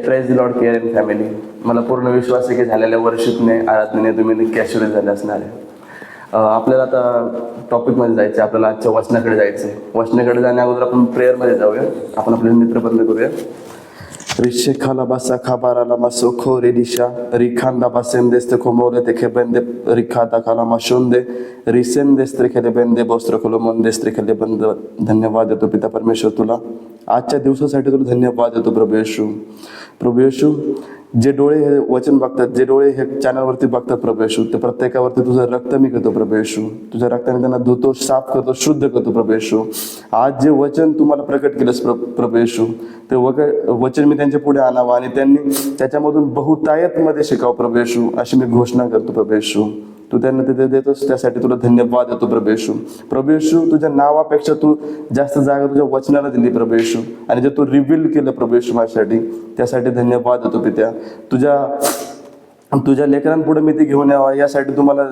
Praise Lord care in family. मला पूर्ण विश्वास आहे की झालेल्या वर्षिपने आराधनेने तुम्ही नक्की आशीर्वाद झाले असणार आहे. आपल्याला आता टॉपिकमध्ये जायचं आहे, आपल्याला आजच्या वचनाकडे जायचं आहे. वचनाकडे जाण्या अगोदर आपण प्रेयरमध्ये जाऊया. आपण आपले मित्र बंद करूया. रिशे खाला बासा खाबाराला मासो खो रे दिशा रिखांदा बासेंदेस्ते खोमोले ते खेबेंदे रिखादा खाला माशोंदे रिसेंदेस्त्रे खेले बेंदे बोस्त्र खोलो मंदेस्त्रे खेले बंद. धन्यवाद देतो पिता परमेश्वर तुला आजच्या दिवसासाठी. तुला धन्यवाद देतो प्रभू येशू. प्रभू येशू, जे डोळे हे वचन बघतात, जे डोळे हे चॅनलवरती बघतात प्रभू येशू, ते प्रत्येकावरती तुझं रक्त मी करतो प्रभू येशू. तुझ्या रक्ताने त्यांना धुतो, साफ करतो, शुद्ध करतो प्रभू येशू. आज जे वचन तुम्हाला प्रकट केलंस प्रभू येशू, ते वचन मी त्यांच्या पुढे आणावं आणि त्यांनी त्याच्यामधून बहुतायतमध्ये शिकावं प्रभू येशू, अशी मी घोषणा करतो प्रभू येशू. तू त्यांना तिथे देतोस त्यासाठी तुला धन्यवाद देतो प्रभू येशू. प्रभू येशू, तुझ्या नावापेक्षा तू जास्त जागा तुझ्या वचनाला दिली प्रभू येशू, आणि जे तू रिव्हील केलं प्रभू येशू माझ्यासाठी, त्यासाठी धन्यवाद देतो पित्या. तुझ्या लेकरांपुढे मी ती घेऊन यावा यासाठी तुम्हाला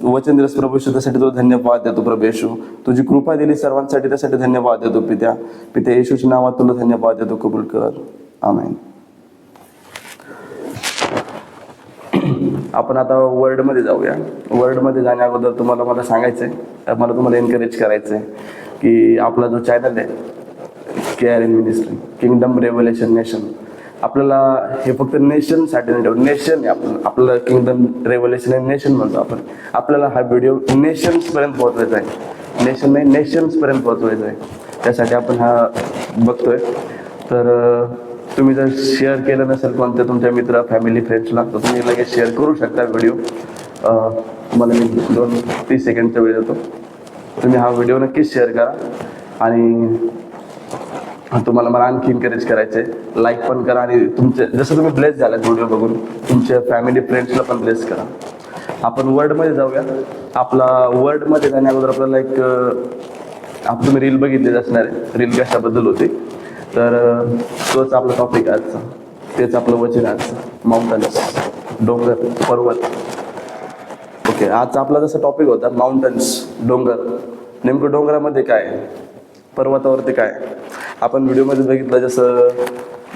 वचन दिलंस प्रभू येशू, त्यासाठी तुला धन्यवाद देतो प्रभू येशू. तुझी कृपा दिली सर्वांसाठी, त्यासाठी धन्यवाद देतो पित्या. पित्या येशूच्या नावात तुला धन्यवाद देतो. कबूल कर. आमेन. आपण आता वर्ल्डमध्ये जाऊया. वर्ल्डमध्ये जाण्या अगोदर मला सांगायचं आहे, मला तुम्हाला एनकरेज करायचं आहे की आपला जो चॅनल आहे care in ministry kingdom revolution nation, आपल्याला हे फक्त नेशनसाठी नाही ठेवलं. नेशन आहे आपलं किंगडम रेव्होल्यूशन आहे, नेशन म्हणतो आपण. आपल्याला हा व्हिडिओ नेशन्सपर्यंत पोहोचवायचा आहे. नेशन नाही, नेशन्सपर्यंत पोहोचवायचा आहे. त्यासाठी आपण हा बघतोय. तर तुम्ही जर शेअर केलं नसेल कोणत्या तुमच्या मित्र फॅमिली फ्रेंड्सला, तर तुम्ही लगेच शेअर करू शकता व्हिडिओ. तुम्हाला मी 2-3 सेकंडचा वेळ देतो. तुम्ही हा व्हिडिओ नक्कीच शेअर करा आणि तुम्हाला मला आणखी एनकरेज करायचं आहे. लाईक पण करा आणि जसं तुम्ही ब्लेस झाला व्हिडिओ बघून, तुमच्या फॅमिली फ्रेंड्सला पण ब्लेस करा. आपण वर्ल्डमध्ये जाऊया. आपला वर्ल्डमध्ये जाण्या अगोदर आपल्याला आपण तुम्ही रील बघितली असणार आहे. रील कशाबद्दल होती, तर तोच आपला टॉपिक आजचा, तेच आपलं वचन आजचं. माउंटन्स, डोंगर, पर्वत. ओके, आजचा आपला जसा टॉपिक होता माउंटन्स, डोंगर. नेमकं डोंगरामध्ये काय, पर्वतावरती काय. आपण व्हिडिओमध्ये बघितलं जसं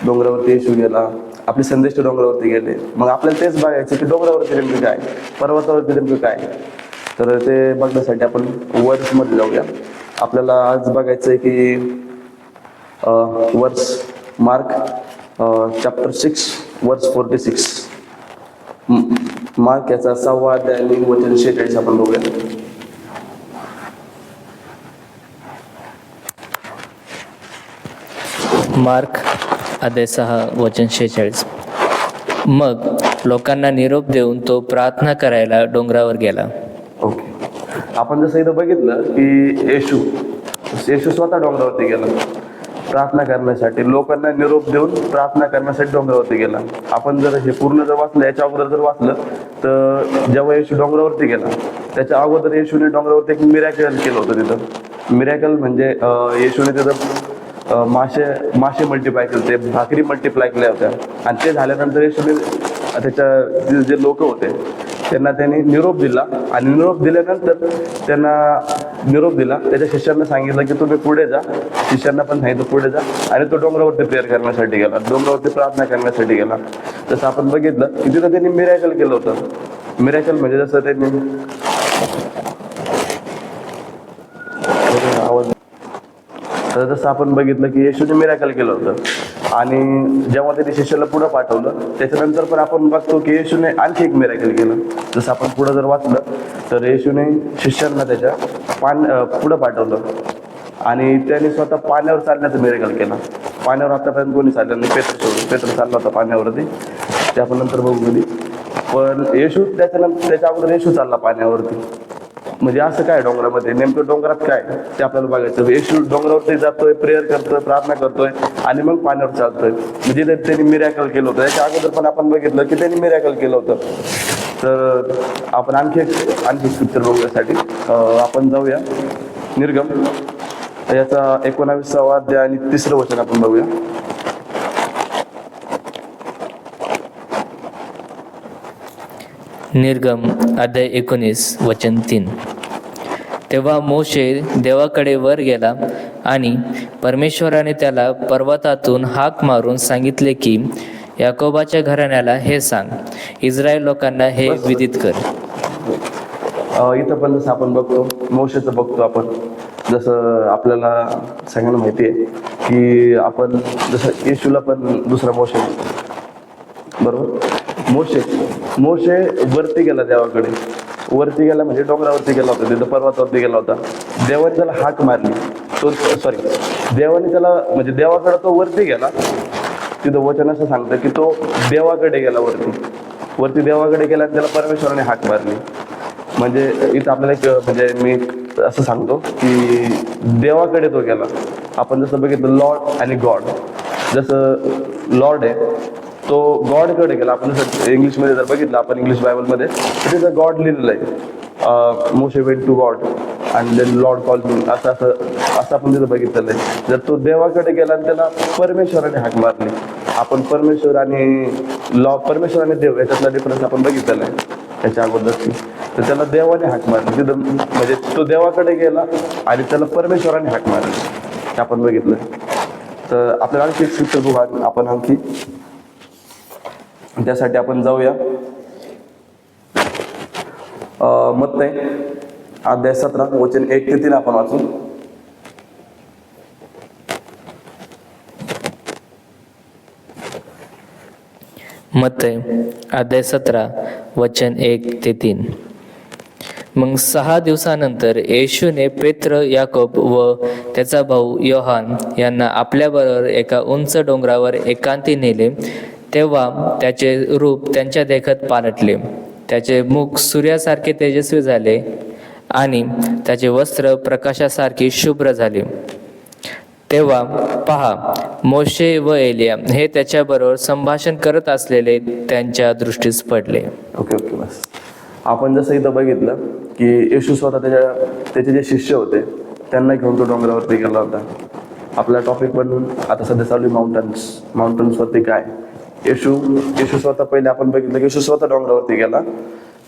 डोंगरावरती येशू गेला, आपले संदेश डोंगरावरती गेले. मग आपल्याला तेच बघायचं की डोंगरावरती नेमकं काय, पर्वतावरती नेमकं काय. तर ते बघण्यासाठी आपण वर्ड्समध्ये जाऊया. आपल्याला आज बघायचं आहे की वर्स मार्क चॅप्टर 6 वर्स 46. मार्क याचा 6वा अध्याय आणि वचन 46 आपण बघूया. मार्क अध्याय 6 वचन 46. मग लोकांना निरोप देऊन तो प्रार्थना करायला डोंगरावर गेला. ओके, आपण जसं इथं बघितलं की येशू स्वतः डोंगरावरती गेला प्रार्थना करण्यासाठी. लोकांना निरोप देऊन प्रार्थना करण्यासाठी डोंगरावरती गेला. आपण जर हे पूर्ण जर वाचलं, याच्या अगोदर जर वाचलं, तर जेव्हा येशू डोंगरावरती गेला त्याच्या अगोदर येशूने डोंगरावरती एक मिरॅकल केलं होतं. तिथं मिरॅकल म्हणजे येशूने तिथं मासे मल्टिप्लाय केले, ते भाकरी मल्टिप्लाय केल्या होत्या. आणि ते झाल्यानंतर येशूने त्याच्या जे लोक होते त्यांना त्यांनी निरोप दिला. आणि निरोप दिल्यानंतर त्यांना निरोप दिला, त्याच्या शिष्यांना सांगितलं की तुम्ही पुढे जा. शिष्यांना पण सांगितलं पुढे जा. आणि तो डोंगरावरती प्रेयर करण्यासाठी गेला, डोंगरावरती प्रार्थना करण्यासाठी गेला. जसं आपण बघितलं की तिथं त्यांनी मिरॅकल केलं होतं. मिरॅकल म्हणजे जसं त्यांनी जसं आपण बघितलं की येशूने मिरॅकल केलं होतं. आणि जेव्हा त्यांनी शिष्याला पुढं पाठवलं, त्याच्यानंतर पण आपण बघतो की येशूने आणखी एक मिरॅकल केलं. जसं आपण पुढं जर वाचलं तर येशूने शिष्यांना त्याच्या पुढं पाठवलं आणि त्यांनी स्वतः पाण्यावर चालण्याचं मिरॅकल केला. पाण्यावर आतापर्यंत कोणी चाललं नाही, पेत्र चालला होता पाण्यावरती, ते आपण नंतर बघू कधी. पण येशू त्याच्या अगोदर येशू चालला पाण्यावरती. म्हणजे असं काय डोंगरामध्ये, नेमकं डोंगरात काय ते आपल्याला बघायचं. येशू डोंगरावरती जातोय, प्रेयर करतोय, प्रार्थना करतोय आणि मग पाण्यावर चालतोय. म्हणजे त्यांनी मिरॅकल केलं होतं. याच्या अगोदर पण आपण बघितलं की त्यांनी मिरॅकल केलं होतं. तर आपण आणखी स्क्रिप्चर बघण्यासाठी आपण जाऊया निर्गम याचा 19वा अध्याय आणि 3रं वचन आपण बघूया. निर्गम अध्याय 19 वचन 3. तेव्हा मोशे देवाकडे वर गेला आणि परमेश्वराने त्याला पर्वतातून हाक मारून सांगितले की याकोबाच्या घराण्याला हे सांग, इस्रायल लोकांना हे विदित कर. इथं पण जसं आपण बघतो, मोशेचं बघतो आपण. जसं आपल्याला सगळ्यांना माहिती आहे की आपण जसं येशूला पण दुसरा मोशे, बरोबर. मोशे वरती गेला देवाकडे. वरती गेला म्हणजे डोंगरावरती गेला होता, तिथं पर्वतावरती गेला होता. देवाने त्याला हाक मारली. देवाने त्याला म्हणजे देवाकडे तो वरती गेला. तिथं वचन असं सांगतं की तो देवाकडे गेला वरती देवाकडे गेला आणि त्याला परमेश्वराने हाक मारली. म्हणजे इथं आपल्याला एक म्हणजे मी असं सांगतो की देवाकडे तो गेला. आपण जसं बघितलं लॉर्ड आणि गॉड, जसं लॉर्ड आहे तो गॉडकडे गेला. आपण जसं इंग्लिशमध्ये जर बघितलं आपण इंग्लिश बायबलमध्ये तर तिथं गॉड लिहिलेलं आहे. Moses went to God and then Lord called him, असं आपण तिथं बघितलेलं आहे. जर तो देवाकडे गेला आणि त्याला परमेश्वराने हाक मारली. आपण परमेश्वर आणि देव याच्यातला डिफरन्स आपण बघितलेला आहे त्याच्या अगोदरची. तर त्याला देवाने हाक मारली तिथं, म्हणजे तो देवाकडे गेला आणि त्याला परमेश्वराने हाक मारली, हे आपण बघितलं. तर आपल्याला आणखी एक स्क्रिप्चर बघू आपण आणखी, त्यासाठी आपण जाऊया मत्तई अध्याय 17 वचन 1 ते 3 आपण वाचू. मत्तई अध्याय 17 वचन 1 ते 3. मग 6 दिवसानंतर येशूने पेत्र, याकोब व त्याचा भाऊ योहान यांना आपल्याबरोबर एका उंच डोंगरावर एकांती नेले. तेव्हा त्याचे रूप त्यांच्या देखत पालटले. त्याचे मुख सूर्यासारखे तेजस्वी झाले आणि त्याचे वस्त्र प्रकाशासारखी शुभ्र झाली. तेव्हा पहा, मोशे व एलिया हे त्याच्याबरोबर संभाषण करत असलेले त्यांच्या दृष्टीस पडले. ओके. बस आपण जसं इथं बघितलं की येशू स्वतः त्याचे जे शिष्य होते त्यांना घेऊन तो डोंगरावरती गेला होता. आपला टॉपिक पण आता सध्या चालू आहे माउंटन्सवरती काय. येशू स्वतः पहिले आपण बघितलं की येशू स्वतः डोंगरावरती गेला,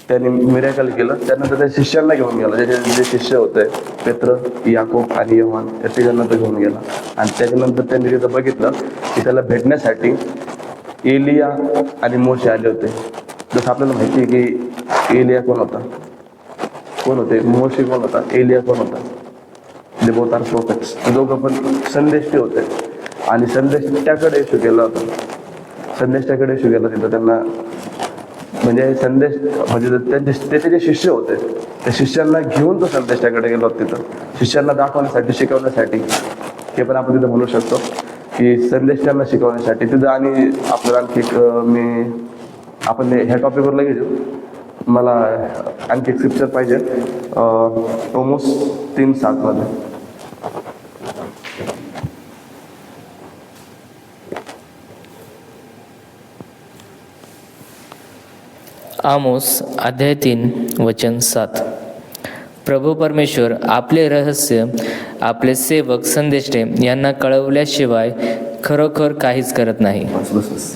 त्यांनी मिरेकल केलं. त्यानंतर त्या शिष्यांना घेऊन गेला, जे शिष्य होते पेत्र, याकोब आणि योहान या तिघांना तो घेऊन गेला. आणि त्याच्यानंतर त्यांनी तिथं बघितलं की त्याला भेटण्यासाठी एलिया आणि मोशे आले होते. जसं आपल्याला माहिती आहे की एलिया कोण होते, मोशे कोण होता, एलिया कोण होता. They both are prophets. ते दोघं पण संदेष्टे होते आणि संदेष्टाकडे येशू गेला होता. तिथं त्यांना म्हणजे त्याचे जे शिष्य होते त्या शिष्यांना घेऊन तो संदेष्टाकडे गेला होता. तिथं शिष्यांना दाखवण्यासाठी, शिकवण्यासाठी, हे पण आपण तिथं म्हणू शकतो की संदेष्टांना शिकवण्यासाठी तिथं. आणि आपल्याला आणखी आपण ह्या टॉपिकवर लगेच येऊ. मला आणखी एक स्क्रिप्चर पाहिजे आमोस 3:7 मध्ये. आमोस अध्याय 3 वचन 7. प्रभू परमेश्वर आपले रहस्य आपले सेवक संदेष्टे यांना कळवल्याशिवाय खरोखर काहीच करत नाही. बस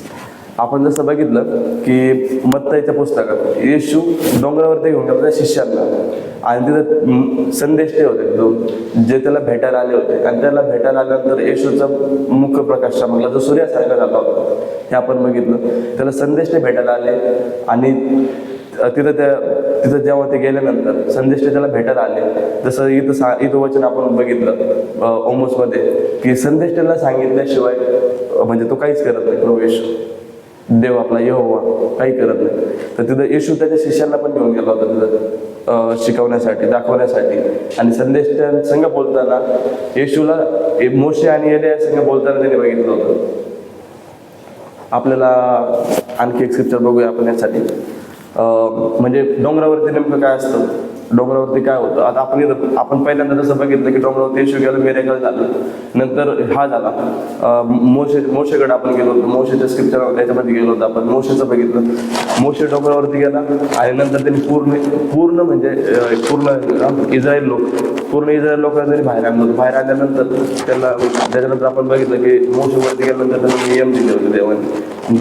आपण जसं बघितलं की मत्तईच्या पुस्तकात येशू डोंगरावरती घेऊन गेला त्या शिष्यांना आणि तिथं संदेष्टे होते दोन जे त्याला भेटायला आले होते. आणि त्याला भेटायला आल्यानंतर येशूचा मुख प्रकाश चमकला जो सूर्यासारखा झाला होता, हे आपण बघितलं. त्याला संदेष्टे भेटायला आले आणि तिथं जेव्हा ते गेल्यानंतर संदेष्टे त्याला भेटायला आले. जसं इथं वचन आपण बघितलं ओमोसमध्ये की संदेष्टेला सांगितल्याशिवाय म्हणजे तो काहीच करत नाही. प्रभू येशू देव आपला यहोवा काही करत नाही. तर तिथं येशू त्याच्या शिष्यांना पण घेऊन गेला होता तिथं शिकवण्यासाठी, दाखवण्यासाठी. आणि संदेष्टांसंग बोलताना येशूला मोशे आणि एलिया संग बोलताना त्यांनी बघितलं होतं. आपल्याला आणखी एक स्क्रिप्चर बघूया आपण यासाठी. म्हणजे डोंगरावरती नेमकं काय असतं, डोंगरावरती काय होतं. आता आपण पहिल्यांदा जसं बघितलं की डोंगरावरती येशू गेलं, मिरेकल झालं. नंतर हा झाला मोशेकडे आपण गेलो होतो. मोशेच्या स्क्रिप्चर याच्यामध्ये गेलो होतो आपण. मोशेचं बघितलं, मोशे डोंगरावरती गेला आणि नंतर त्यांनी पूर्ण इस्रायल लोकांना त्यांनी बाहेर आणलं होतं. बाहेर आल्यानंतर त्याच्यानंतर आपण बघितलं की मोशेवरती गेल्यानंतर त्यांना नियम दिले होते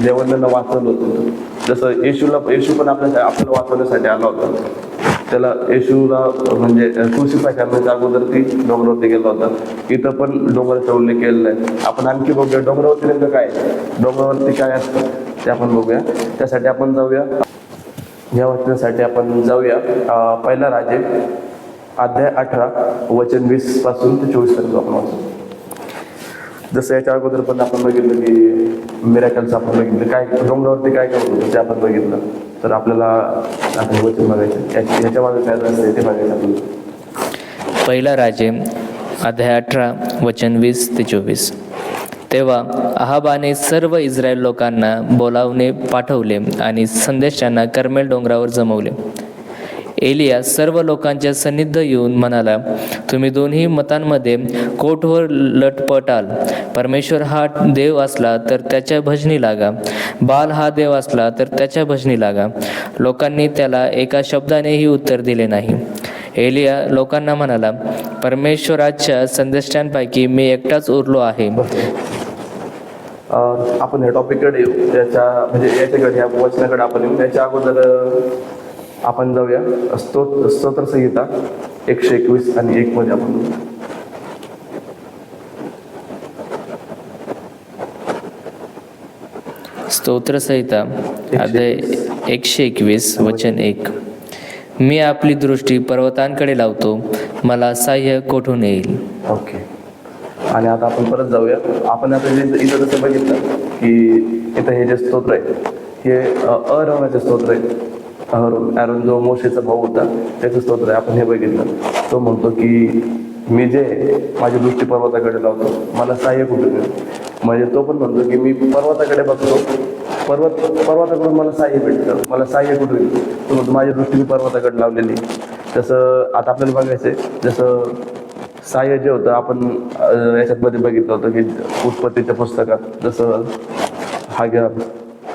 देवाने त्यांना वाचवलं होतं. जसं येशू पण आपल्याला वाचवण्यासाठी आला होता. त्याला येशूला म्हणजे क्रुसिफाय करण्याच्या अगोदर ती डोंगरावरती गेला होता. इथं पण डोंगराचा उल्लेख केलेला आहे. आपण आणखी बघूया डोंगरावरती नेमकं काय, डोंगरावरती काय असतं. ते आपण बघूया. त्यासाठी आपण जाऊया, या वाचनासाठी आपण जाऊया पहिला राजे अध्याय 18 वचन 20 पासून ते 24 पर्यंत आपण वाचू. जसं याच्या अगोदर पण आपण बघितलं की मिरॅकल्स आपण बघितलं, काय डोंगरावरती काय काय होतं ते आपण बघितलं. तर आपल्याला आपण वचन बघायचं, याच्या मागे काय असतं ते बघायचं आपल्याला. पहिला राजे अध्याय 18 वचन 20 ते 24. तेव्हा अहाबाने सर्व इस्रायल लोकांना बोलावणे पाठवले आणि संदेशांना कर्मेल डोंगरावर जमवले. एलिया सर्व लोकांच्या सन्निध येऊन म्हणाला, तुम्ही दोन्ही मतांमध्ये कोटवर लटपटाल. परमेश्वर हा देव असला तर त्याच्या भजनी लागा, बाल हा देव असला तर त्याच्या भजनी लागा. लोकांनी त्याला एका शब्दानेही उत्तर दिले नाही. एलिया लोकांना म्हणाला, परमेश्वराच्या संदेशांपैकी मी एकटाच उरलो आहे. आपण या टॉपिककडे येऊ, त्याच्या म्हणजे याच्याकडे या वचनाकडे आपण येऊ. त्याच्या अगोदर आपण जाऊया स्तोत्र संहिता 121 आणि 1 मध्ये आपण स्तोत्र संहिता अध्याय 121 वचन 1. मी आपली दृष्टी पर्वतांकडे लावतो, मला सहाय्य कोठून येईल. ओके. आणि आता आपण परत जाऊया. आपण आता इथं जसं बघितलं की इथं हे जे स्तोत्र आहे हे अहरोनाचे स्तोत्र आहे. ॲरोन जो मोशेचा भाऊ होता त्याचं स्तोत्र आहे. आपण हे बघितलं, तो म्हणतो की मी जे माझी दृष्टी पर्वताकडे लावतो, मला सहाय्य कुठून येईल. म्हणजे तो पण म्हणतो की मी पर्वताकडे बघतो, पर्वताकडून मला सहाय्य भेटतं, मला सहाय्य कुठून येईल. तो म्हणतो माझी दृष्टी मी पर्वताकडे लावलेली. तसं आता आपल्याला बघायचं आहे, जसं सहाय्य जे होतं आपण याच्यामध्ये बघितलं होतं की उत्पत्तीच्या पुस्तकात, जसं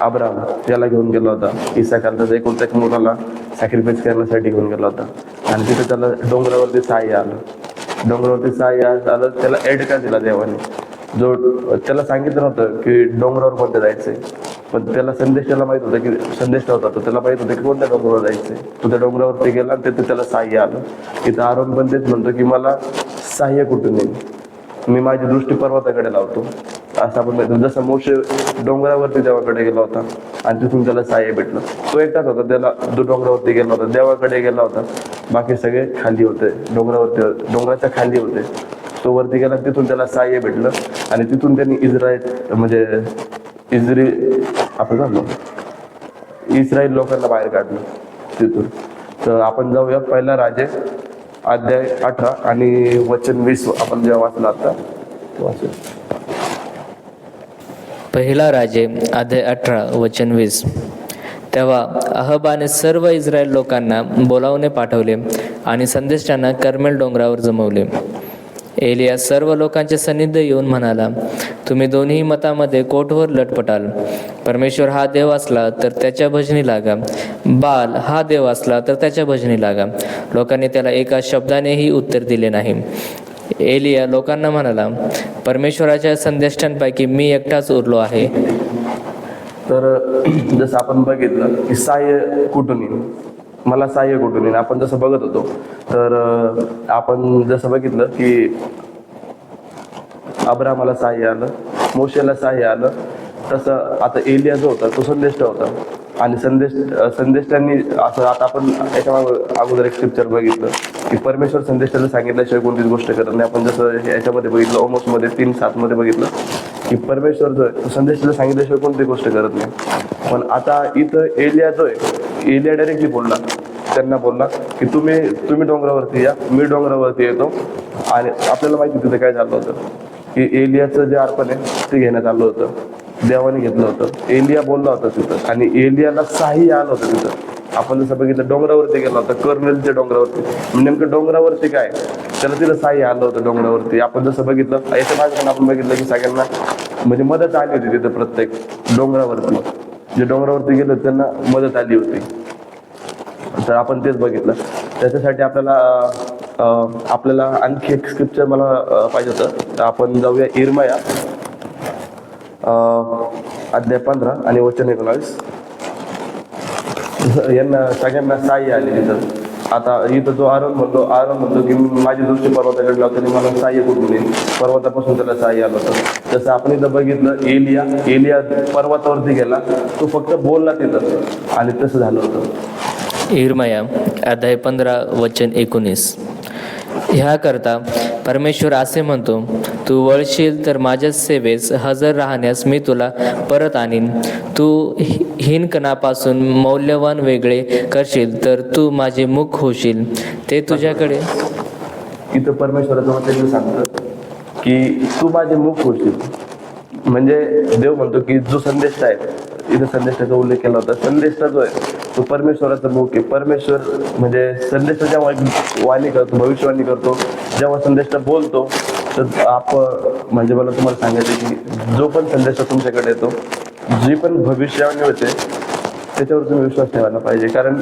अब्राहम याला घेऊन गेला होता, इसाकाला त्याचा एकुलता एक मुलाला सॅक्रिफाईस करण्यासाठी घेऊन गेला होता. आणि तिथे त्याला डोंगरावरती सहाय्य आलं. डोंगरावरती सहाय्य आलं, त्याला एड का दिला देवाने. जो त्याला सांगितलं होतं की डोंगरावर कोणत्या जायचंय, पण त्याला संदेशाला माहित होतं की संदेश होता, तो त्याला माहित होतं की कोणत्या डोंगरावर जायचंय. तो त्या डोंगरावरती गेला आणि तिथे त्याला सहाय्य आलं. इथं आरोन पण तेच म्हणतो की मला सहाय्य कुठून येईल, मी माझी दृष्टी पर्वताकडे लावतो. असं आपण म्हणतो. जसं मोशे डोंगरावरती देवाकडे गेला होता आणि तिथून त्याला सहाय्य भेटलं. तो एकटाच होता, त्याला जो डोंगरावरती गेला होता, देवाकडे गेला होता. बाकी सगळे खाली होते, डोंगराच्या खाली होते. तो वरती गेला, तिथून त्याला सहाय्य भेटलं आणि तिथून त्यांनी इस्रायल लोकांना बाहेर काढलं तिथून. तर आपण जाऊया पहिला राजे अध्याय 18 आणि वचन 20 आपण जेव्हा वाचलं आता वाचूया. पहिला राजे अध्याय 18 वचन 20. तेव्हा अहबाने सर्व इस्रायल लोकांना बोलावणे पाठवले आणि संदेशांना कर्मेल डोंगरावर जमवले. एलिया सर्व लोकांचे सन्निध येऊन म्हणाला, तुम्ही दोन्ही मतामध्ये कोटवर लटपटाल. परमेश्वर हा देव असला तर त्याच्या भजनी लागा, बाल हा देव असला तर त्याच्या भजनी लागा. लोकांनी त्याला एका शब्दानेही उत्तर दिले नाही. एलिया लोकांना म्हणाला, परमेश्वराच्या संदेशांपैकी मी एकटाच उरलो आहे. तर जसं आपण बघितलं की सहाय्य कुठून येईल, मला सहाय्य कुठून येईल. आपण जसं बघत होतो, तर आपण जसं बघितलं की अब्राहमाला सहाय्य आलं, मोशेला सहाय्य आलं. तसं आता एलिया जो होता तो संदेष्टा होता आणि संदेष्टांनी असं, आता आपण याच्यामागे अगोदर एक स्क्रिप्चर बघितलं की परमेश्वर संदेशाला सांगितल्याशिवाय कोणतीच गोष्ट करत नाही. आपण जसं याच्यामध्ये बघितलं, ओमोसमध्ये 3:7 मध्ये बघितलं की परमेश्वर जो आहे तो संदेशाला सांगितल्याशिवाय कोणती गोष्ट करत नाही. पण आता इथं एलिया जो आहे, एलिया डायरेक्टली बोलला, त्यांना बोलला की तुम्ही डोंगरावरती या, मी डोंगरावरती येतो. आणि आपल्याला माहिती तिथे काय झालं होतं की एलियाचं जे अर्पण आहे ते घेण्यात आलं होतं, देवाने घेतलं होतं. एलिया बोलला होता तिथं आणि एलियाला सहाय्य आलं होतं तिथं. आपण जसं बघितलं डोंगरावरती गेला होता, कर्नेलच्या डोंगरावरती. नेमकं डोंगरावरती काय, त्याला तिथं सहाय्य आलं होतं डोंगरावरती. आपण जसं बघितलं याच्या मागे आपण बघितलं की सगळ्यांना म्हणजे मदत आली होती तिथं. प्रत्येक डोंगरावरती जे डोंगरावरती गेलं त्यांना मदत आली होती. तर आपण तेच बघितलं. त्याच्यासाठी आपल्याला आणखी एक स्क्रिप्चर मला पाहिजे होतं. तर आपण जाऊया इर्मया अध्याय 15 आणि वचन 19. यांना सगळ्यांना सहाय्य आले तिथं. आता इथं जो आरोन म्हणतो की माझी दृष्टी पर्वताकडे लावताना मला सहाय्य कुठून येईल, पर्वतापासून त्याला सहाय्य आलं होतं. जसं आपण इथं बघितलं एलिया पर्वतावरती गेला, तो फक्त बोलला तिथं आणि तसं झालं होतं. इर्मया अध्याय 15 वचन 19. ह्याकरता परमेश्वर असे म्हणतो, तू वळशील तर माझ्या सेवेस हजर राहण्यास मी तुला परत आणीन. तू हिनकणापासून मौल्यवान वेगळे करशील तर तू माझे मुख होशील. ते तुझ्याकडे इथं परमेश्वराचं वचन सांगतं की तू माझे मुख होशील. म्हणजे देव म्हणतो की जो संदेष्टा आहे, इथं संदेष्टाचा उल्लेख केला होता. संदेष्टा जो आहे तो परमेश्वराचा मुख आहे. परमेश्वर म्हणजे संदेष्टा जेव्हा वाणी करतो, भविष्यवाणी करतो, जेव्हा संदेष्टा बोलतो, तर म्हणजे मला तुम्हाला सांगायचं की जो पण संदेष्टा तुमच्याकडे येतो, जी पण भविष्यवाणी होते, त्याच्यावर तुम्ही विश्वास ठेवायला पाहिजे. कारण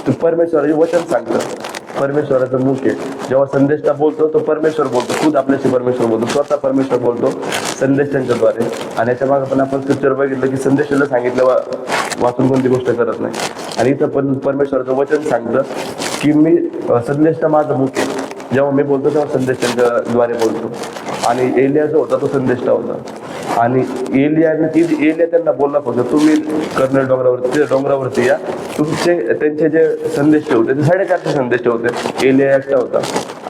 ते परमेश्वराचे वचन सांगतं, परमेश्वराचं मुख आहे. जेव्हा संदेष्टा बोलतो तो परमेश्वर बोलतो, खुद आपल्याशी परमेश्वर बोलतो, स्वतः परमेश्वर बोलतो संदेष्टांच्या द्वारे. आणि याच्या मागे पण आपण स्क्रिप्चर बघितलं की संदेशाला सांगितलं वाचून कोणती गोष्ट करत नाही. आणि इथं पण परमेश्वराचं वचन सांगतं की मी संदेष्टा माझं मुख आहे. जेव्हा मी बोलतो तेव्हा संदेशांच्या द्वारे बोलतो. आणि एलिया जो होता तो संदेष्टा होता. आणि एलिया त्यांना बोलला फक्त तुम्ही कर्नल डोंगरावरती या. त्यांचे जे संदेश होते ते 4.5 संदेश होते. एलिया एकटा होता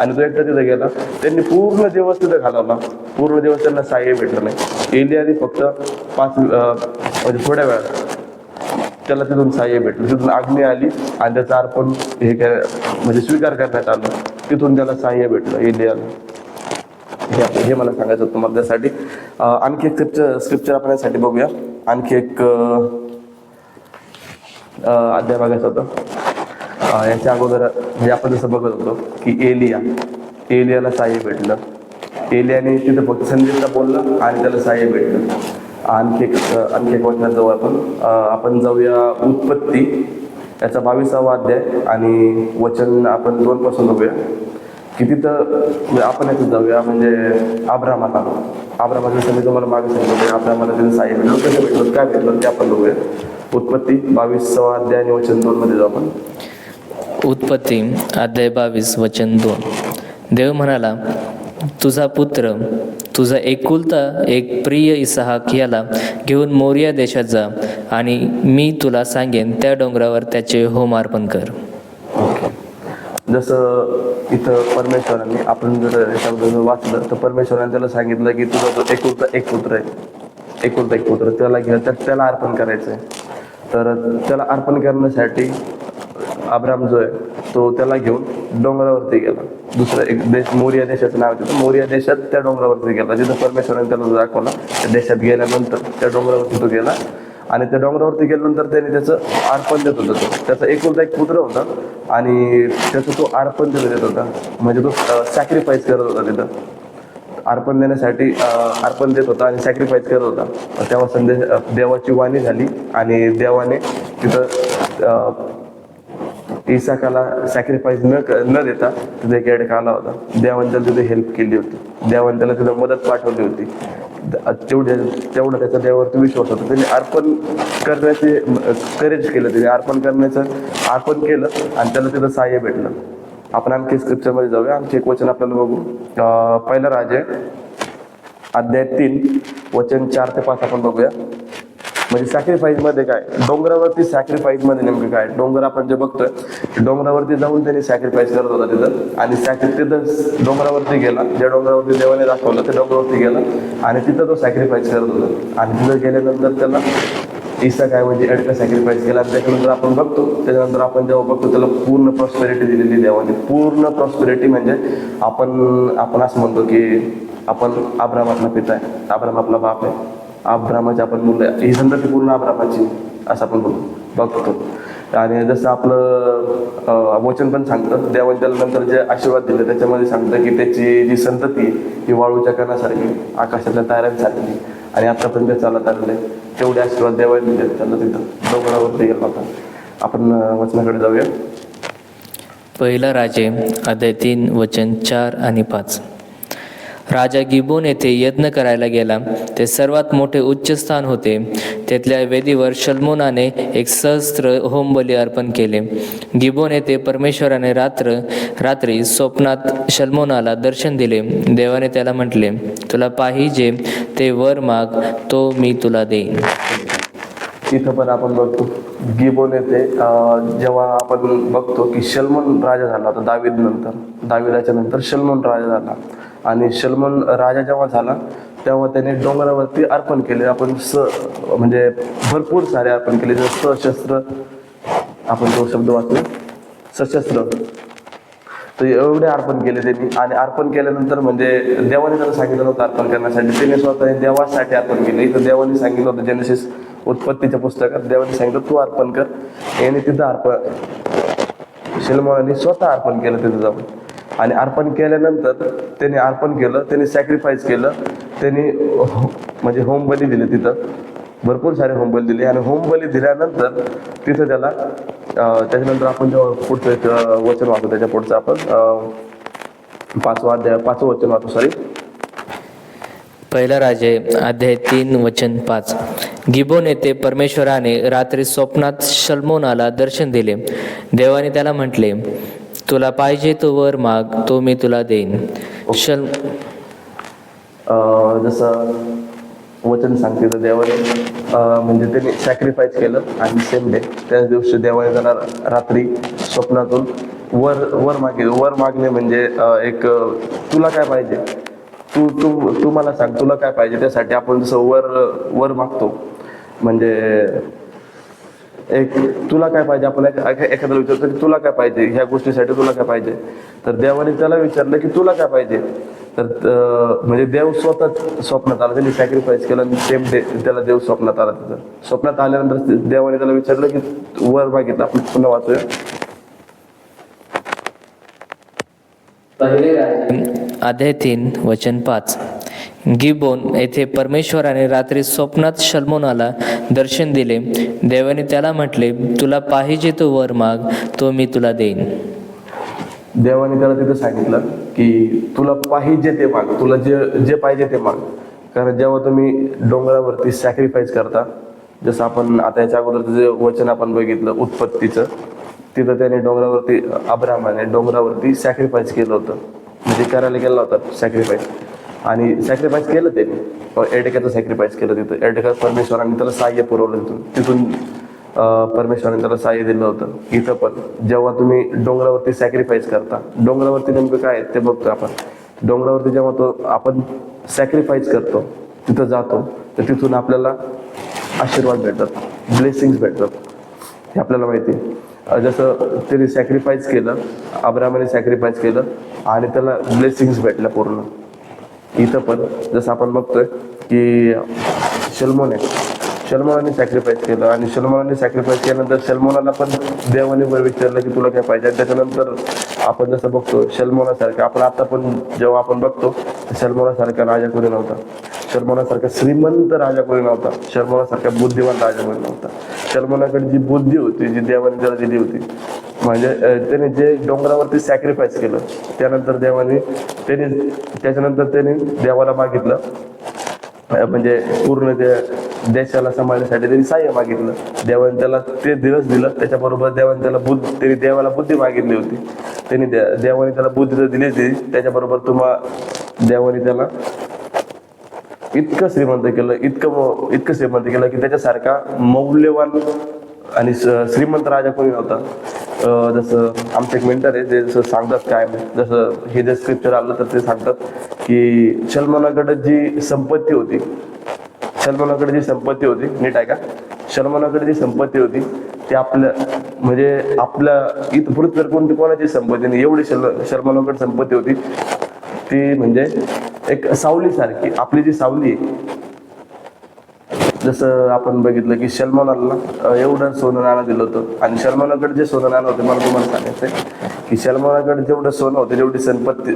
आणि तो एकटा तिथे गेला. त्यांनी पूर्ण दिवस तिथे घालवला, पूर्ण दिवस त्यांना सहाय्य भेटलं नाही. एलियाने फक्त 5 म्हणजे थोड्या वेळात त्याला तिथून सहाय्य भेटलं. तिथून अग्नी आली आणि त्याचं अर्पण म्हणजे स्वीकार करण्यात आलं. तिथून त्याला सहाय्य भेटलं एलियाला. हे मला सांगायचं होतं तुम्हाला. त्यासाठी आणखी एक स्क्रिप्चर आपण यासाठी बघूया. आणखी एक अध्याय बघायचा होता. याच्या अगोदर म्हणजे आपण जसं बघत होतो की एलियाला सहाय्य भेटलं. एलियाने तिथं फक्त संदेशला बोललं आणि त्याला सहाय्य भेटलं. आणखी एक वचनात जाऊ आपण जाऊया उत्पत्ती याचा 22वा अध्याय आणि वचन आपण 2 पासून बघूया की तिथं आपण याच्यात जाऊया. म्हणजे अब्रामाचं जसं मी तुम्हाला मागे सांगितलं, अब्रामाला तिथं सहाय्य भेटलं. कसं भेटलं, काय भेटलं ते आपण बघूया. उत्पत्ती 22वा अध्याय आणि वचन 2 मध्ये जाऊ आपण. उत्पत्ती अध्याय 22 वचन 2. देव म्हणाला, तुझा पुत्र, तुझा एकुलता एक प्रिय इसहाक याला घेऊन मोरिया देशात जा आणि मी तुला सांगेन त्या डोंगरावर त्याचे होमार्पण कर. जसं इथं परमेश्वरांनी आपण जर वाचलं तर परमेश्वरांनी त्याला सांगितलं की तुझा जो एकुलता एक पुत्र त्याला घ्या, तर त्याला अर्पण करायचं आहे. तर त्याला अर्पण करण्यासाठी अब्राम जो आहे तो त्याला घेऊन डोंगरावरती गेला. दुसरं एक देश मोरिया देशाचं नाव होतं. मोरिया देशात त्या डोंगरावरती गेला, जिथं परमेश्वराने त्याला दाखवला. त्या देशात गेल्यानंतर त्या डोंगरावरती तो गेला आणि त्या डोंगरावरती गेल्यानंतर त्याने त्याचं अर्पण देत होता. त्याचा एकुलता एक पुत्र होता आणि त्याचं तो अर्पण देत होता. म्हणजे तो सॅक्रिफाईस करत होता. तिथं अर्पण देण्यासाठी अर्पण देत होता आणि सॅक्रिफाईस करत होता. तेव्हा देवाची वाणी झाली आणि देवाने तिथं इसाकाला सॅक्रिफाईस न देता तिथे एक एडका आला होता. देवाने त्याला तिथे हेल्प केली होती, देवाने त्याला तिथं मदत पाठवली होती. तेवढं त्याचा देवावरती विश्वास होता. त्याने अर्पण करण्याचे करेज केलं, त्याने अर्पण केलं आणि त्याला तिथं सहाय्य भेटलं. आपण आणखी स्क्रिप्चरमध्ये जाऊया. आणखी एक वचन आपल्याला बघू. पहिला राजा अध्याय 3 वचन 4 ते 5 आपण बघूया. म्हणजे सॅक्रिफाईस मध्ये काय, डोंगरावरती सॅक्रिफाईस मध्ये नेमकं काय. डोंगर आपण जे बघतोय, डोंगरावरती जाऊन त्यांनी सॅक्रिफाईस करत होता तिथं. आणि तिथं डोंगरावरती गेला, ज्या डोंगरावरती देवाने दाखवलं त्या डोंगरावरती गेला आणि तिथं तो सॅक्रिफाईस करत होता. आणि तिथं गेल्यानंतर त्याला इसा काय म्हणजे एडका सॅक्रिफाईस केला. त्याच्यानंतर आपण बघतो, त्याच्यानंतर आपण जेव्हा बघतो त्याला पूर्ण प्रॉस्पेरिटी दिलेली देवाने. पूर्ण प्रॉस्पेरिटी म्हणजे आपण असं म्हणतो की आपण अब्राम आपला पिता आहे, अब्राम आपला बाप आहे, अब्रामाची आपण मुलं आहे, ही संतती पूर्ण अब्रामाची असं आपण बघतो. आणि जसं आपलं वचन पण सांगतं, देवाने त्याला नंतर जे आशीर्वाद दिले त्याच्यामध्ये सांगतं की त्याची जी संतती ही वाळूच्या कणासारखी, आकाशातल्या ताऱ्यांसारखी आणि आतापर्यंत चालत आलेले तेवढे आशीर्वाद देवाने दिले त्याला. तिथं डोंगरावरती गेला होता. आपण वचनाकडे जाऊया. पहिला राजे अध्याय 3 वचन 4 आणि 5. राजा गिबोन येथे यज्ञ करायला गेला. ते सर्वात मोठे उच्च स्थान होते. तिथल्या वेदीवर शल्मोनाने एक सहस्त्र होमबली अर्पण केले. गिबोन येथे परमेश्वराने रात्री स्वप्नात शल्मोनाला दर्शन दिले. देवाने त्याला म्हटले, तुला पाहिजे ते वर माग, तो मी तुला देईन. इथं पण आपण बघतो गिबोन येथे जेव्हा आपण बघतो की शल्मोन राजा झाला होता दाविदाच्या नंतर शल्मोन राजा झाला. आणि शल्मोन राजा जेव्हा झाला तेव्हा त्याने डोंगरावरती अर्पण केले. आपण म्हणजे भरपूर सारे अर्पण केले. जसं सशस्त्र, आपण तो शब्द वाचलो सशस्त्र, तर एवढे अर्पण केले त्यांनी. आणि अर्पण केल्यानंतर म्हणजे देवाने त्याला सांगितलं नव्हतं अर्पण करण्यासाठी, त्याने स्वतः देवासाठी अर्पण केलं. इथं देवाने सांगितलं होतं जेनेसिस उत्पत्तीच्या पुस्तकात देवाने सांगितलं तू अर्पण कर. याने तिथं शल्मोनाने स्वतः अर्पण केलं तिथं जाऊन. आणि अर्पण केल्यानंतर त्याने अर्पण केलं, त्याने सॅक्रिफाईस केलं, त्यांनी म्हणजे होमबली दिले. तिथं भरपूर सारे होमबली दिले. आणि होमबली दिल्यानंतर तिथं त्याला त्याच्यानंतर आपण जेव्हा पुढचं एक वचन वाचतो, त्याच्या पुढचं आपण पाचवं वचन वाचतो. सॉरी, पहिला राजे अध्याय 3 वचन 5. गिबोन येथे परमेश्वराने रात्री स्वप्नात शल्मोनाला दर्शन दिले. देवाने त्याला म्हटले, तुला पाहिजे तो वर माग, तो मी तुला देईन. जसं वचन सांगते तर देवाने म्हणजे त्यांनी सॅक्रिफाईस केलं. आणि सेम डे त्याच दिवशी देवाने त्याला रात्री स्वप्नातून वर मागणे म्हणजे एक तुला काय पाहिजे, तू मला सांग तुला काय पाहिजे. त्यासाठी आपण जसं वर मागतो म्हणजे एक तुला काय पाहिजे, आपण एखाद्याला विचारतो की तुला काय पाहिजे, ह्या गोष्टीसाठी तुला काय पाहिजे. तर देवाने त्याला विचारलं की तुला काय पाहिजे. तर म्हणजे देव स्वतः स्वप्नात आला, त्यांनी सॅक्रिफाईस केलं. आणि सेम डे त्याला देव स्वप्नात आला. तिथं स्वप्नात आल्यानंतर देवाने त्याला विचारलं की वर मागितलं. आपण पुन्हा वाचूया. अध्याय 3 वचन 5. गिबोन येथे परमेश्वराने रात्री स्वप्नात शल्मोनाला दर्शन दिले. देवाने त्याला म्हटले, तुला पाहिजे तो वर माग, तो मी तुला देईन. देवाने त्याला तिथं सांगितलं की तुला पाहिजे ते माग, तुला जे पाहिजे ते माग. कारण जेव्हा तुम्ही डोंगरावरती सॅक्रिफाईस करता, जसं आपण आता याच्या अगोदर जे वचन आपण बघितलं उत्पत्तीचं, तिथं त्याने अब्रामाने डोंगरावरती सॅक्रिफाईस केलं होतं. म्हणजे करायला गेला होता सॅक्रिफाईस. आणि सॅक्रिफाईस केलं त्यांनी, एडेकाचं सॅक्रिफाईस केलं तिथं. एडेका परमेश्वराने त्याला सहाय्य पुरवलं. तिथून परमेश्वराने त्याला सहाय्य दिलं होतं. इथं पण जेव्हा तुम्ही डोंगरावरती सॅक्रिफाईस करता, डोंगरावरती नेमकं काय ते बघतो आपण. डोंगरावरती जेव्हा आपण सॅक्रिफाईस करतो, तिथं जातो, तर तिथून आपल्याला आशीर्वाद भेटतात, ब्लेसिंग्स भेटतात, हे आपल्याला माहिती आहे. जसं त्याने सॅक्रिफाईस केलं, अब्रामाने सॅक्रिफाईस केलं आणि त्याला ब्लेसिंग्स भेटल्या पूर्ण. इथं पण जसं आपण बघतोय की शल्मोनाने सॅक्रिफाईस केलं. आणि शल्मोनाने सॅक्रिफाईस केल्यानंतर शल्मोनाला पण देवाने वर विचारलं की तुला काय पाहिजे. आणि त्याच्यानंतर आपण जसं बघतो शल्मोनासारखं, आपण आता पण जेव्हा आपण बघतो शल्मोनासारखा राजा कोणी नव्हता, शल्मोनासारखा श्रीमंत राजा कोणी नव्हता, शल्मोनासारखा बुद्धिमान राजा कोणी नव्हता. शल्मोनाकडे जी बुद्धी होती, जी देवाने त्याला दिली होती, म्हणजे त्याने जे डोंगरावरती सॅक्रिफाईस केलं, त्याच्यानंतर त्याने देवाला मागितलं, म्हणजे पूर्ण देशाला सांभाळण्यासाठी त्यांनी सहाय्य मागितलं. देवाने त्याला ते दिवस दिलं. त्याच्याबरोबर देवाने त्याला देवाला बुद्धी मागितली होती. देवाने त्याला बुद्धी तर दिली होती, त्याच्याबरोबर देवाने त्याला इतकं श्रीमंत केलं की त्याच्यासारखा मौल्यवान आणि श्रीमंत राजा कोणी नव्हता. जसं आमचं एक मेंटर आहे, ते जसं सांगतात काय, जसं हे जे स्क्रिप्चर आलं तर ते सांगतात की शल्मोनाकडे जी संपत्ती होती, नीट आहे का, शल्मोनाकडे जी संपत्ती होती ती आपल्या इथं पृथ्वीवर कोणाची संपत्ती नाही, एवढी शल्मोनाकडे संपत्ती होती. ती म्हणजे एक सावलीसारखी, आपली जी सावली आहे. जसं आपण बघितलं की शल्मोनाला एवढं सोनं नाणं दिलं होतं. आणि शल्मोनाकडे जे सोनं नाणं होते, मला तुम्हाला सांगायचं की शल्मोनाकडे जेवढं सोनं होतं, जेवढी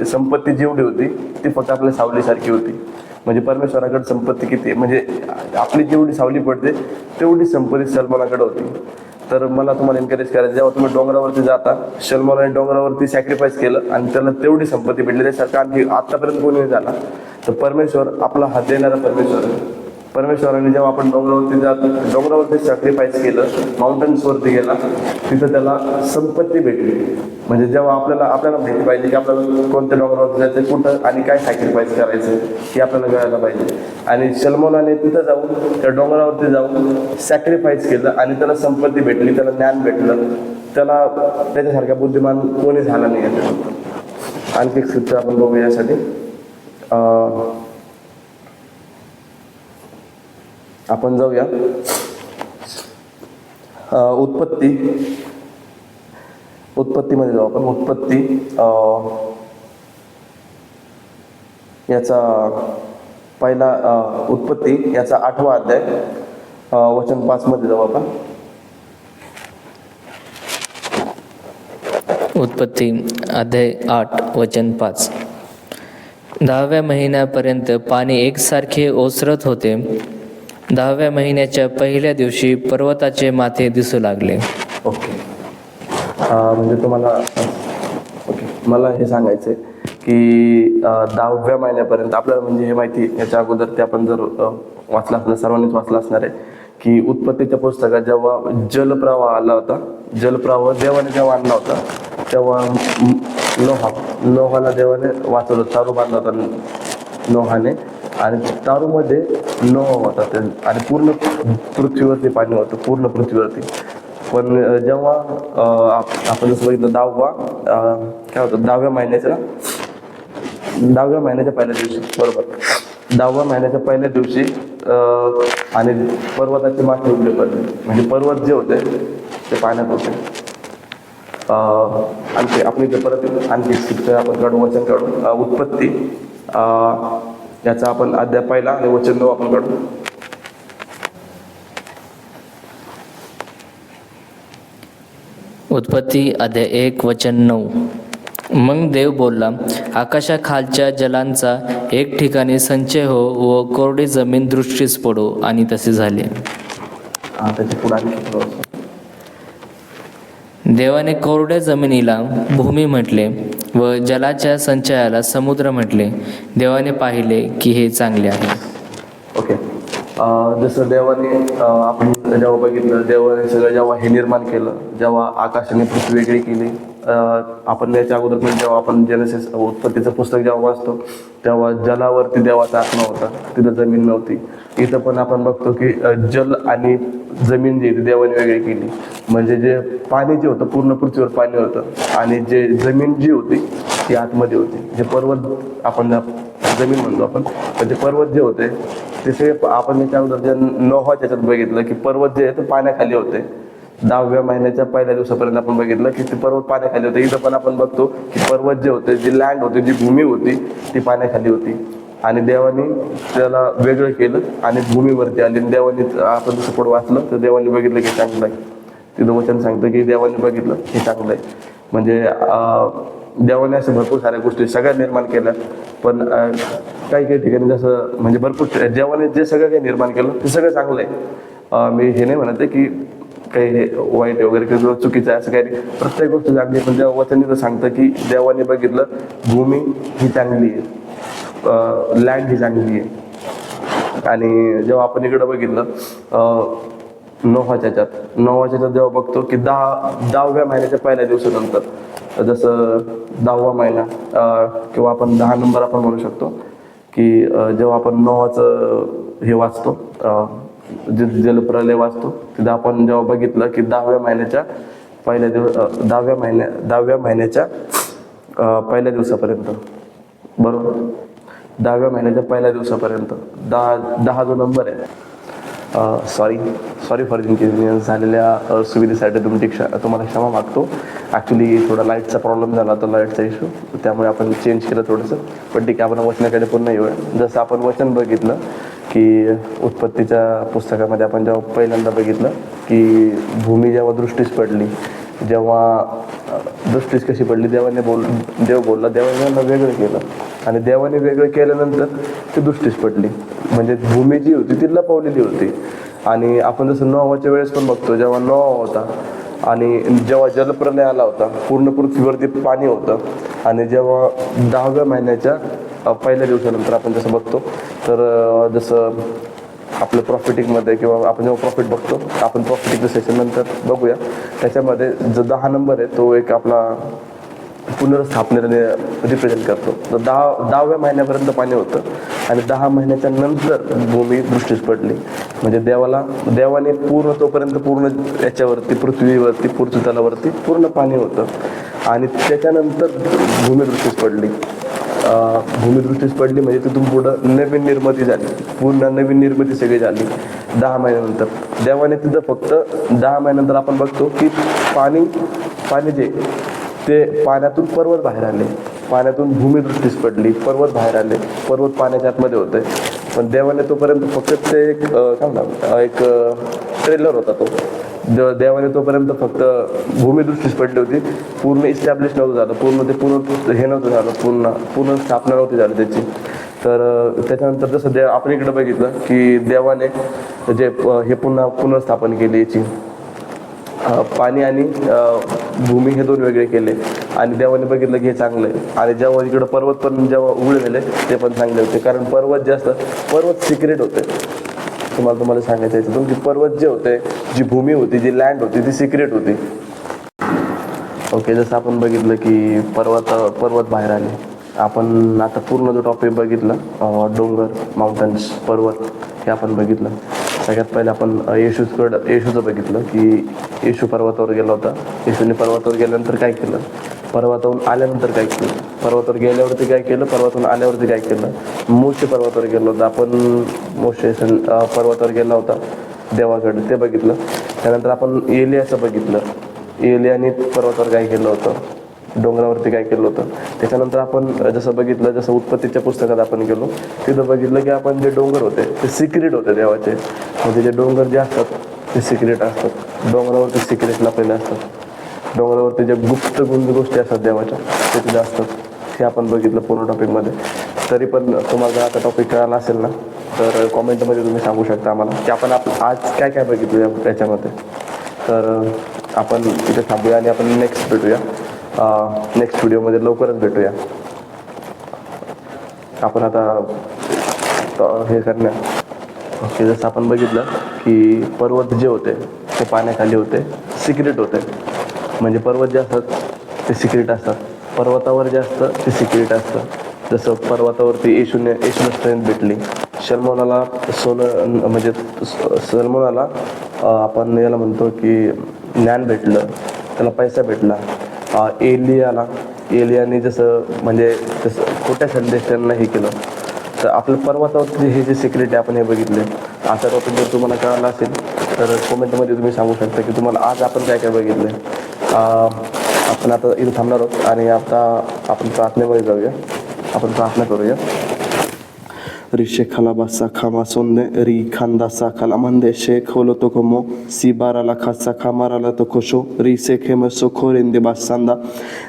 संपत्ती जेवढी होती, ती फक्त आपल्या सावलीसारखी होती. म्हणजे परमेश्वराकडे संपत्ती किती, म्हणजे आपली जेवढी सावली पडते तेवढी संपत्ती शल्मोनाकडे होती. तर मला तुम्हाला एनकरेज करायचं, जेव्हा तुम्ही डोंगरावरती जाता, शल्मोनाने डोंगरावरती सॅक्रिफाईस केलं आणि त्याला तेवढी संपत्ती भेटली. त्यासारखं आणखी आतापर्यंत कोणी झाला. तर परमेश्वर आपला हात देणारा परमेश्वर आहे. परमेश्वराने जेव्हा आपण डोंगरावरती सॅक्रिफाईस केलं, माउंटन्सवरती गेला, तिथं त्याला संपत्ती भेटली. म्हणजे जेव्हा आपल्याला माहिती पाहिजे की आपल्याला कोणत्या डोंगरावरती जायचं, कुठं आणि काय सॅक्रिफाईस करायचं हे आपल्याला कळायला पाहिजे. आणि सलमोनाने तिथं जाऊन त्या डोंगरावरती जाऊन सॅक्रिफाईस केलं आणि त्याला संपत्ती भेटली, त्याला ज्ञान भेटलं. त्याला त्याच्यासारखा बुद्धिमान कोणी झाला नाही आहे. आणखी एक स्क्रिप्चर आपण बघूया यासाठी. आपण जाऊया उत्पत्तीमध्ये जाऊ आपण. उत्पत्ती याचा पहिला उत्पत्ती याचा 8वा अध्याय वचन 5 मध्ये जाऊ आपण. उत्पत्ती अध्याय 8 वचन 5. 10व्या महिन्यापर्यंत पाणी एकसारखे ओसरत होते. 10व्या महिन्याच्या पहिल्या दिवशी पर्वताचे माथे दिसू लागले. ओके. म्हणजे तुम्हाला मला हे सांगायचं आहे की 10व्या महिन्यापर्यंत आपल्याला म्हणजे हे माहिती, याच्या अगोदर ते आपण जर वाचलं असलं, सर्वांनीच वाचलं असणार आहे की उत्पत्तीच्या पुस्तकात जेव्हा जलप्रवाह आला होता, जलप्रवाह देवाने जेव्हा आणला होता, तेव्हा नोहाला देवाने वाचवलं, तारू बांधला होता नोहाने, आणि तारूमध्ये नोहा होता आणि पूर्ण पृथ्वीवरती पाणी होतं, पूर्ण पृथ्वीवरती. पण जेव्हा आपण जसं बघितलं काय होतं 10व्या महिन्याच्या पहिल्या दिवशी, बरोबर, 10व्या महिन्याच्या पहिल्या दिवशी आणि पर्वताचे माथे उघडे पडले. म्हणजे पर्वत जे होते ते पाण्यात होते. आणखी आपण इथे परत आणखी आपण काढू, वचन काढू. उत्पत्ती याचा आपण अध्याय पहिला आणि वचन 9 आपण काढू. उत्पत्ती अध्याय 1 वचन 9. मग देव बोलला, आकाशाखालच्या जलांचा एक ठिकाणी संचय हो व कोरडी जमीन दृष्टीस पडो, आणि तसे झाले. त्याची पुढे आणखी देवाने कोरड्या जमिनीला भूमी म्हटले व जलाच्या संचयाला समुद्र म्हटले. देवाने पाहिले की हे चांगले आहे. ओके. जसं देवाने आपण जेव्हा बघितलं, देवाने सगळं जेव्हा हे निर्माण केलं, जेव्हा आकाशाने पृथ्वी वेगळी केली, आपण याच्या अगोदर पण जेव्हा आपण जेनेसिस उत्पत्तीचं पुस्तक जेव्हा वाचतो, तेव्हा जलावरती देवाचा आत्मा होता, तिथं जमीन नव्हती. इथं पण आपण बघतो की जल आणि जमीन जी ती देवाने वेगळी केली. म्हणजे जे पाणी जे होतं पूर्ण पृथ्वीवर पाणी होतं, आणि जे जमीन जी होती ती आतमध्ये होती. जे पर्वत आपण जमीन म्हणतो आपण, पण ते पर्वत जे होते ते सगळे आपण याच्या अगोदर जे नोहा त्याच्यात बघितलं की पर्वत जे आहे ते पाण्याखाली होते. 10व्या महिन्याच्या पहिल्या दिवसापर्यंत आपण बघितलं की ते पर्वत पाण्याखाली होते. इथं पण आपण बघतो की पर्वत जे होते, जी लँड होती, जी भूमी होती ती पाण्याखाली होती. आणि देवाने त्याला वेगळं केलं आणि भूमीवरती आली. देवाने आपण जसं पुढं वाचलं तर देवाने बघितलं की चांगलं आहे. तिथं वचन सांगतं की देवाने बघितलं हे चांगलं आहे. म्हणजे देवाने अशा भरपूर साऱ्या गोष्टी सगळ्या निर्माण केल्या. पण काही काही ठिकाणी जसं म्हणजे भरपूर देवाने जे सगळं काही निर्माण केलं ते सगळं चांगलं आहे. मी हे नाही म्हणत की काही वाईट वगैरे किंवा चुकीचं आहे असं काही नाही. प्रत्येक गोष्ट चांगली आहे. पण जेव्हा वचन तर सांगतं की देवाने बघितलं भूमी ही चांगली आहे, लँड ही चांगली आहे. आणि जेव्हा आपण इकडं बघितलं नोहाच्या जेव्हा बघतो की 10व्या महिन्याच्या पहिल्या दिवसानंतर, जसं 10वा महिना किंवा आपण 10 नंबर आपण म्हणू शकतो की जेव्हा आपण नोहाचं हे वाचतो, जलप्रलय वाचतो, तिथं आपण जेव्हा बघितलं की 10व्या महिन्याच्या पहिल्या दिवसापर्यंत, बरोबर, 10व्या महिन्याच्या पहिल्या दिवसापर्यंत 10 जो नंबर आहे, सॉरी फॉर इनकन्व्हिनियन्स झालेल्या सुविधेसाठी तुम्हाला क्षमा मागतो. ॲक्च्युली थोडा लाईटचा प्रॉब्लेम झाला होता, लाईटचा इश्यू, त्यामुळे आपण चेंज केलं थोडंसं. पण ठीक आहे, आपण वचनाकडे पुन्हा येऊया. जसं आपण वचन बघितलं की उत्पत्तीच्या पुस्तकामध्ये आपण जेव्हा पहिल्यांदा बघितलं की भूमी जेव्हा दृष्टीस पडली, जेव्हा दृष्टीस कशी पडली, देव बोलला, देवाने त्यांना वेगळं केलं आणि देवाने वेगळं केल्यानंतर ती दृष्टीस पडली. म्हणजे भूमी जी होती ती लपवलेली होती. आणि आपण जसं नोहाच्या वेळेस पण बघतो, जेव्हा नोहा होता आणि जेव्हा जलप्रलय आला होता, पूर्ण पृथ्वीवरती पाणी होतं. आणि जेव्हा 10व्या महिन्याच्या पहिल्या दिवसानंतर आपण जसं बघतो तर जसं आपलं प्रॉफिटिंगमध्ये किंवा आपण जेव्हा प्रॉफिट बघतो आपण प्रॉफिटिंगचं सेशन नंतर बघूया. त्याच्यामध्ये जो 10 नंबर आहे तो एक आपला पुनर्स्थापनेने रिप्रेझेंट करतो. तर 10व्या महिन्यापर्यंत पाणी होतं आणि 10 महिन्याच्या नंतर भूमी दृष्टीस पडली. म्हणजे देवाने तोपर्यंत पूर्ण याच्यावरती पृथ्वीवरती पृथ्वीतलावरती पूर्ण पाणी होतं आणि त्याच्यानंतर भूमी दृष्टीस पडली. भूमी दृष्टीस पडली म्हणजे तिथून पुढं नवीन निर्मिती झाली, पूर्ण नवीन निर्मिती सगळी झाली 10 महिन्यानंतर. देवाने तिथं फक्त 10 महिन्यानंतर आपण बघतो की पाणी जे ते पाण्यातून पर्वत बाहेर आले, पाण्यातून भूमी दृष्टीस पडली, पर्वत बाहेर आले, पर्वत पाण्याच्या आतमध्ये होते. पण देवाने तोपर्यंत फक्त ते एक ट्रेलर होता तो. देवाने तोपर्यंत फक्त भूमी दृष्टीस पडली होती, पूर्ण इस्टॅब्लिश नव्हतं झालं, पूर्ण हे नव्हतं झालं, पूर्ण स्थापना नव्हती झाली त्याची. तर त्याच्यानंतर जसं आपण इकडे बघितलं की देवाने जे हे पुनर्स्थापन केली याची, पाणी आणि भूमी हे 2 वेगळे केले आणि देवाने बघितलं की हे चांगलं आहे. आणि जेव्हा इकडं पर्वत पण जेव्हा उघडे झाले ते पण चांगले होते, कारण पर्वत सिक्रेट होते. तुम्हाला सांगायचं याच्यातून की पर्वत जे होते, जी भूमी होती, जी लँड होती ती सिक्रेट होती. ओके, जसं आपण बघितलं की पर्वत बाहेर आले. आपण आता पूर्ण जो टॉपिक बघितला डोंगर, माउंटन्स, पर्वत हे आपण बघितलं. सगळ्यात पहिले आपण येशूचं बघितलं की येशू पर्वतावर गेला होता. येशूने पर्वतावर गेल्यानंतर काय केलं, पर्वतावरून आल्यानंतर काय केलं, पर्वतावर गेल्यावरती काय केलं, पर्वतावरून आल्यावरती काय केलं. मोशे पर्वतावर गेलो होता आपण, मोशे पर्वतावर गेला होता देवाकडे, ते बघितलं. त्यानंतर आपण एलियाचं बघितलं, एलियाने पर्वतावर काय केलं होतं, डोंगरावरती काय केलं होतं. त्याच्यानंतर आपण जसं बघितलं, जसं उत्पत्तीच्या पुस्तकात आपण गेलो तिथं बघितलं की आपण जे डोंगर होते ते सिक्रेट होते देवाचे. म्हणजे जे डोंगर जे असतात ते सिक्रेट असतात, डोंगरावरती सिक्रेट लपलेले असतात, डोंगरावरती ज्या गुप्त गोष्टी असतात देवाच्या ते तिथे असतात. हे आपण बघितलं पूर्ण टॉपिकमध्ये. तरी पण तुम्हाला आता टॉपिक कळाला असेल ना तर कॉमेंटमध्ये तुम्ही सांगू शकता आम्हाला की आपण आज काय काय बघितलं याच्यामध्ये. तर आपण इथे थांबूया आणि आपण नेक्स्ट भेटूया, नेक्स्ट व्हिडिओमध्ये लवकरच भेटूया. आपण आता हे करणार. ओके, जसं आपण बघितलं की पर्वत जे होते ते पाण्याखाली होते, सिक्रेट होते. म्हणजे पर्वत जे असतात ते सिक्रेट असतात, पर्वतावर जे असतं ते सिक्रेट असतं. जसं पर्वतावरती येशूला स्ट्रेंथ भेटली, सलमोनाला सलमोनाला आपण याला म्हणतो की ज्ञान भेटलं, त्याला पैसा भेटला. एलियाने जसं खोट्या संदेश त्यांना हे केलं. तर आपल्या पर्वतावरती हे जे सिक्रेट आहे आपण हे बघितले. असा टॉपिक जर तुम्हाला कळाला असेल तर कमेंटमध्ये तुम्ही सांगू शकता की तुम्हाला आज आपण काय काय बघितलं. आपण आता इथं थांबणार आहोत आणि आता आपण प्रार्थनेमध्ये जाऊया. आपण प्रार्थना करूया. रिशे खालाबासा खामा सोंदे री खांदा सा खाला मंदे शेख होलो तो como si bara la casa camara la to kosho ri se keme socorrende basanda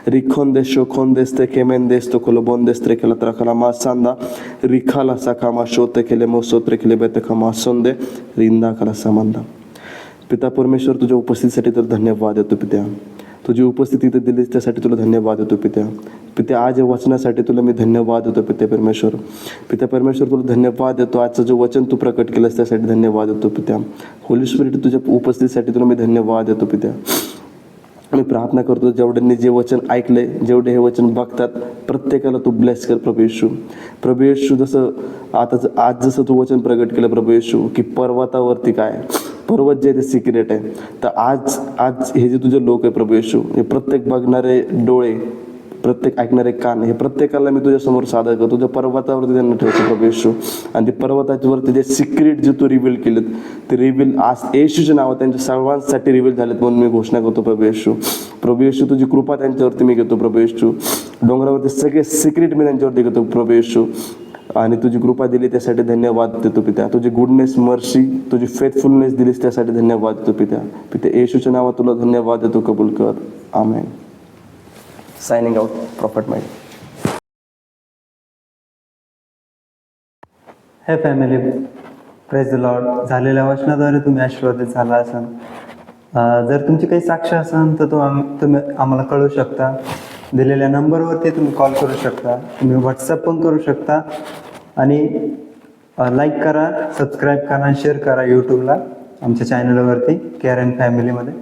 ri konde sho konde ste kemende sto kolobonde stre kala trakala masanda ri khala sa kama shote kele mosotre kele bete kama sonde rinda kala samanda. पिता परमेश्वर, तुझ्या उपस्थितीसाठी तर धन्यवाद देतो पित्या. तुझी उपस्थिती इथे दिलीस त्यासाठी तुला धन्यवाद देतो पित्या. पित्या आज या वचनासाठी तुला मी धन्यवाद देतो पित्या परमेश्वर. पित्या परमेश्वर तुला धन्यवाद देतो. आजचं जो वचन तू प्रकट केलंस त्यासाठी धन्यवाद देतो पित्या. होली स्पिरिट तुझ्या उपस्थितीसाठी तुला मी धन्यवाद देतो पित्या. मी प्रार्थना करतो जेवढ्यांनी जे वचन ऐकले, जेवढे हे वचन बघतात, प्रत्येकाला तू ब्लेस कर प्रभू येशू. प्रभू येशू, जसं आज जसं तू वचन प्रकट केलं प्रभू येशू की पर्वतावरती काय, पर्वत जे ते सिक्रेट आहे. तर आज हे जे तुझे लोक आहे प्रभू येशू, हे प्रत्येक बघणारे डोळे, प्रत्येक ऐकणारे कान, हे प्रत्येकाला मी तुझ्यासमोर सादर करतो. तुझ्या पर्वतावरती त्यांना ठेवतो प्रभू येशू. आणि ते पर्वतावरती जे सिक्रेट जे तू रिव्हील केलेत ते रिव्हील आज येशूचे नाव त्यांच्या सर्वांसाठी रिव्हील झालेत म्हणून मी घोषणा करतो प्रभू येशू. प्रभू येशू, तुझी कृपा त्यांच्यावरती मी घेतो प्रभू येशू. डोंगरावरती सगळे सिक्रेट मी त्यांच्यावरती घेतो प्रभू येशू. आणि तुझी कृपा दिली त्यासाठी धन्यवाद देतो पित्या. तुझी गुडनेस, मर्सी, तुझी फेथफुलनेस दिलीस त्यासाठी धन्यवाद देतो पित्या. पित्या येशूच्या नावात तुला धन्यवाद देतो. कबूल कर. Amen. Signing out, prophet mind. Hey family, praise the Lord. झालेल्या वचनाद्वारे तुम्ही आशीर्वादित झाला असाल. जर तुमची काही साक्ष असाल तर तुम्ही आम्हाला कळवू शकता. दिलेल्या नंबरवरती तुम्ही कॉल करू शकता, तुम्ही व्हॉट्सअप पण करू शकता. आणि लाईक करा, सबस्क्राईब करा आणि शेअर करा यूट्यूबला आमच्या चॅनलवरती केअर अँड फॅमिलीमध्ये.